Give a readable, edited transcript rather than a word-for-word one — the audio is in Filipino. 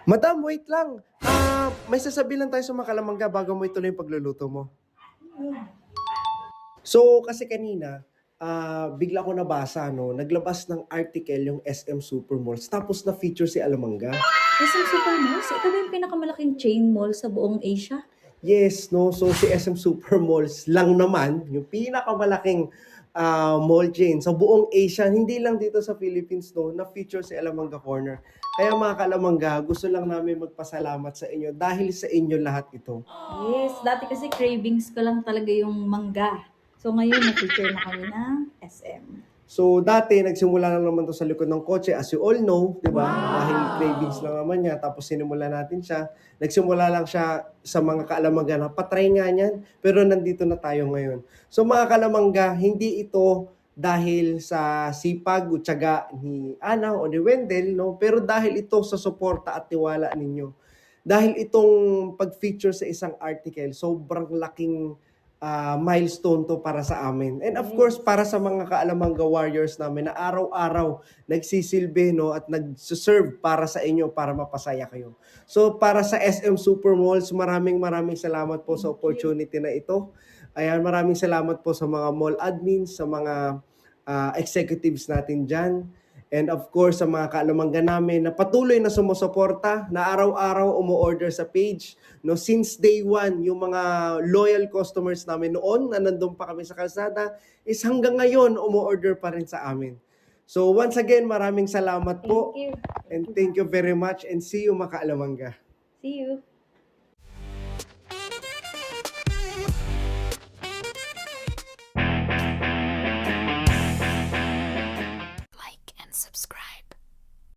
Madam, wait lang. May sasabihin lang tayo sa mga kalamangga bago mo ituloy yung pagluluto mo. So, kasi kanina, bigla ko nabasa, no? Naglabas ng article yung SM Supermalls, tapos na-feature si Alamangga. SM Supermalls, ito ba yung pinakamalaking chain mall sa buong Asia? Yes, no? So, si SM Supermalls lang naman, yung pinakamalaking mall chain sa buong Asia, hindi lang dito sa Philippines, no? Na-feature si Alamangga Corner. Kaya mga kalamangga, gusto lang namin magpasalamat sa inyo dahil sa inyo lahat ito. Yes, dati kasi cravings ko lang talaga yung mangga. So ngayon, na-feature na kami ng SM. So, dati, nagsimula lang naman to sa likod ng kotse, as you all know, di ba? Dahil cravings lang naman niya, tapos sinimula natin siya. Nagsimula lang siya sa mga kaalamangga na patry nga niyan, pero nandito na tayo ngayon. So, mga kaalamangga, hindi ito dahil sa sipag o tiyaga ni Ana o ni Wendell, no? Pero dahil ito sa suporta at tiwala ninyo. Dahil itong pag-feature sa isang article, sobrang laking milestone to para sa amin. And of course, para sa mga kaalamangga warriors namin na araw-araw nagsisilbi, no, at nag-serve para sa inyo para mapasaya kayo. So para sa SM Supermalls, maraming salamat po sa opportunity na ito. Ayan, maraming salamat po sa mga mall admins, sa mga executives natin dyan. And of course, sa mga kaalamangga namin na patuloy na sumusuporta, na araw-araw umu-order sa page. No, since day one, yung mga loyal customers namin noon na nandun pa kami sa kalsada, is hanggang ngayon umu-order pa rin sa amin. So once again, maraming salamat po. Thank you. And thank you very much and see you mga kaalamangga. See you. Like and subscribe.